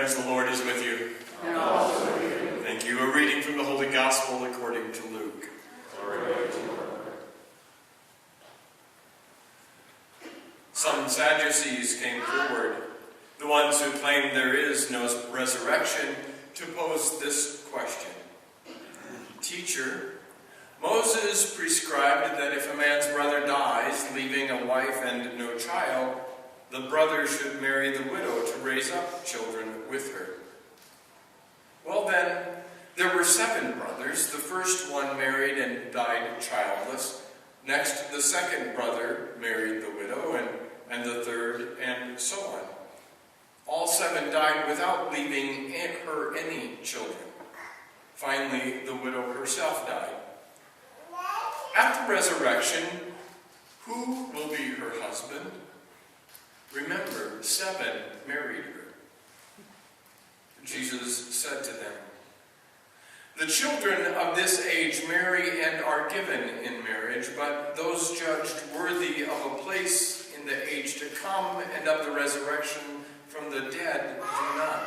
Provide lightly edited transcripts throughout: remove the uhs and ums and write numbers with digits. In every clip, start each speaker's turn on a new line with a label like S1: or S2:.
S1: friends, the Lord is with you.
S2: And also with you.
S1: Thank you. A reading from the Holy Gospel according to Luke.
S2: Glory to you, Lord.
S1: Some Sadducees came forward, the ones who claimed there is no resurrection, to pose this question. Teacher, Moses prescribed that if a man's brother dies, leaving a wife and no child, the brother should marry the widow to raise up children with her. Well then, there were 7 brothers. The first one married and died childless. Next, the second brother married the widow, and the third, and so on. All 7 died without leaving her any children. Finally, the widow herself died. At the resurrection, who will be her husband? Remember, 7 married her. Jesus said to them, the children of this age marry and are given in marriage, but those judged worthy of a place in the age to come and of the resurrection from the dead do not.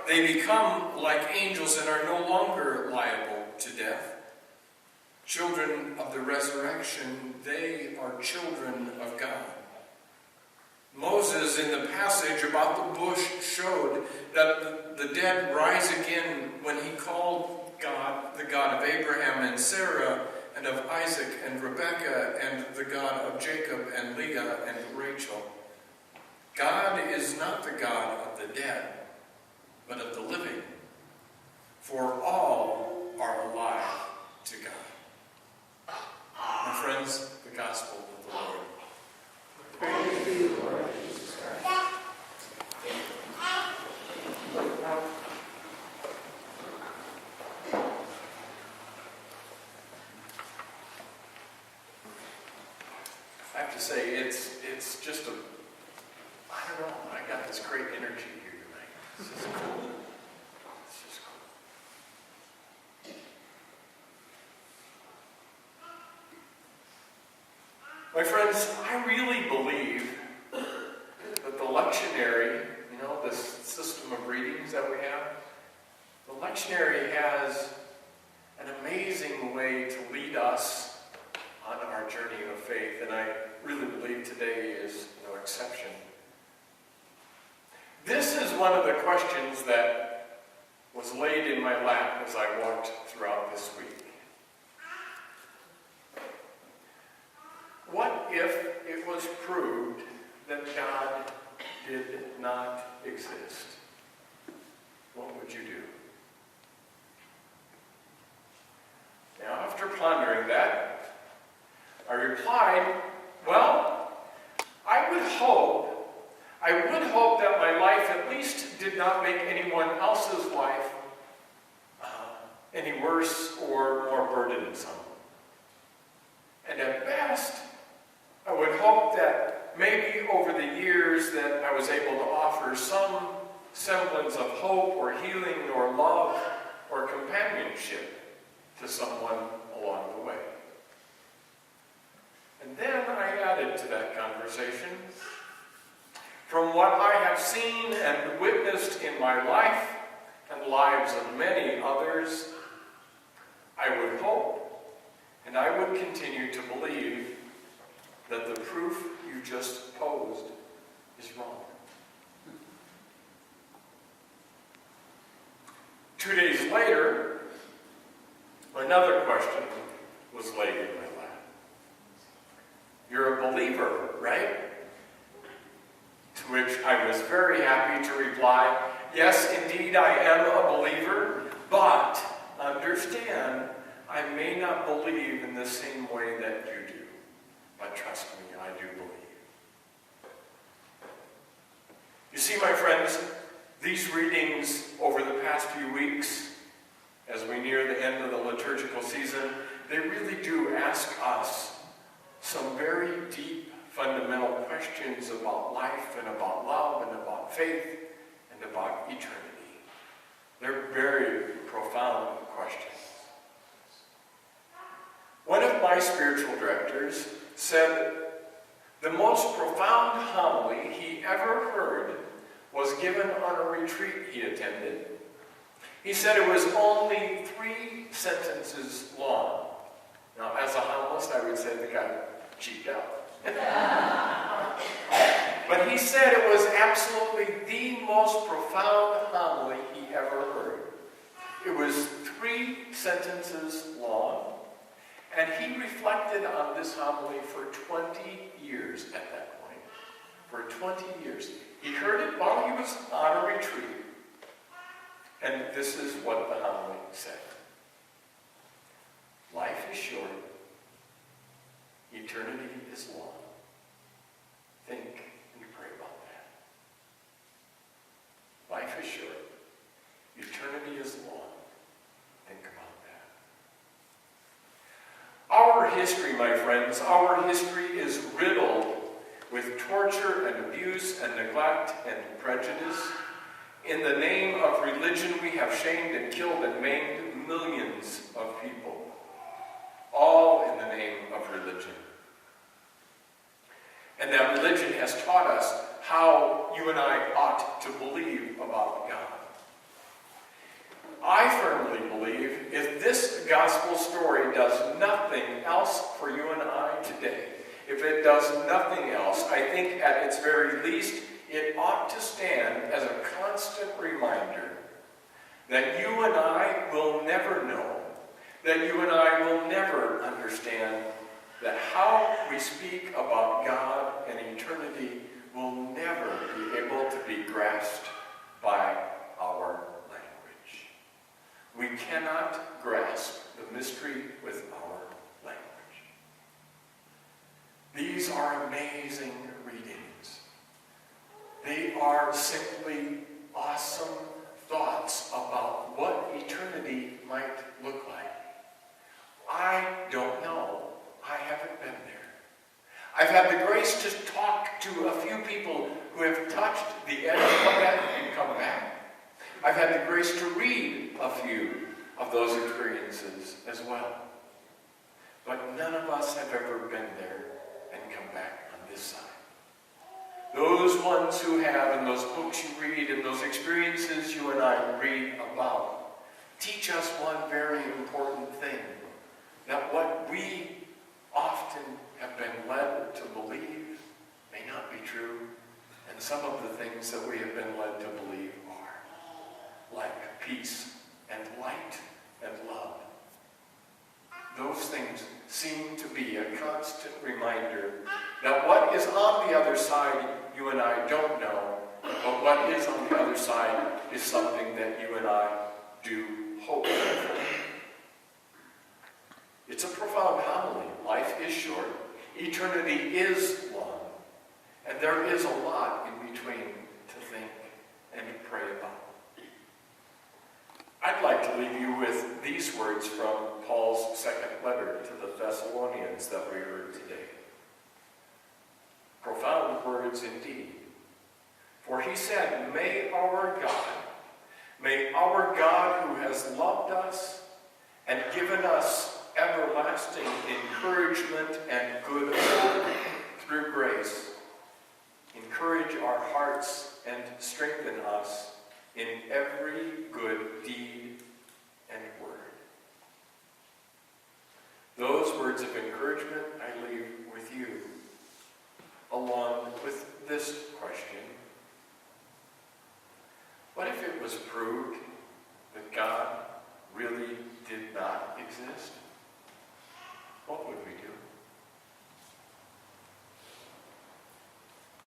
S1: They become like angels and are no longer liable to death. Children of the resurrection, they are children of God. Moses, in the passage about the bush, showed that the dead rise again when he called God, the God of Abraham and Sarah, and of Isaac and Rebekah, and the God of Jacob and Leah and Rachel. God is not the God of the dead, but of the living, for all are alive to God. My friends, the gospel of the Lord.
S2: Praise to you, Lord Jesus Christ.
S1: I have to say, it's just I don't know, I got this great energy here tonight. This is cool. It's just cool. My friends, I really believe that the lectionary, this system of readings that we have, the lectionary has an amazing way to lead us on our journey of faith, and I really believe today is no exception. This is one of the questions that was laid in my lap as I walked throughout this week. What if it was proved that God did not exist? What would you do? Now, after pondering that, I replied, well, I would hope that my life at least did not make anyone else's life any worse or more burdensome. And at best, I would hope that maybe over the years that I was able to offer some semblance of hope or healing or love or companionship to someone along the way. And then I added to that conversation, from what I have seen and witnessed in my life and lives of many others, I would hope and I would continue to believe that the proof you just posed is wrong. 2 days later, another question was laid in my lap. You're a believer, right? To which I was very happy to reply, yes, indeed, I am a believer, but understand, I may not believe in the same way that you do. But trust me, I do believe. You see, my friends, these readings over the past few weeks, as we near the end of the liturgical season, they really do ask us some very deep, fundamental questions about life and about love and about faith and about eternity. They're very profound questions. One of my spiritual directors said the most profound homily he ever heard was given on a retreat he attended. He said it was only 3 sentences long. Now, as a homilist, I would say the guy cheaped out. But he said it was absolutely the most profound homily he ever heard. It was 3 sentences long, and he reflected on this homily for 20 years at that point. For 20 years. He heard it while he was on a retreat. And this is what the homily said. Life is short. Eternity is long. Think and pray about that. Life is short. Eternity is long. Think about that. Our history, my friends, our history is riddled with torture and abuse and neglect and prejudice. In the name of religion, we have shamed and killed and maimed millions of people. All in the name of religion. And that religion has taught us how you and I ought to believe about God. I firmly believe if this gospel story does nothing else for you and I today, if it does nothing else, I think at its very least, it ought to stand as a constant reminder that you and I will never know, that you and I will never understand, that how we speak about God and eternity will never be able to be grasped by our language. We cannot grasp the mystery with our language. These are amazing readings. They are simply awesome thoughts about what eternity might look like. I don't know. I haven't been there. I've had the grace to talk to a few people who have touched the edge of that and come back. I've had the grace to read a few of those experiences as well. But none of us have ever been there and come back on this side. Those ones who have, and those books you read, and those experiences you and I read about, teach us one very important thing. That what we often have been led to believe may not be true, and some of the things that we have been led to believe are, like peace and light and love. Those things seem to be a constant reminder that what is on the other side you and I don't know, but what is on the other side is something that you and I do hope for. It's a profound homily. Life is short. Eternity is long. And there is a lot in between to think and to pray about. I'd like to leave you with these words from Paul's second letter to the Thessalonians that we heard today. Profound words indeed. For he said, may our God who has loved us and given us everlasting encouragement and good hope through grace, encourage our hearts and strengthen us in every good deed and word. Those words of encouragement I leave with you, along with this question. What if it was proved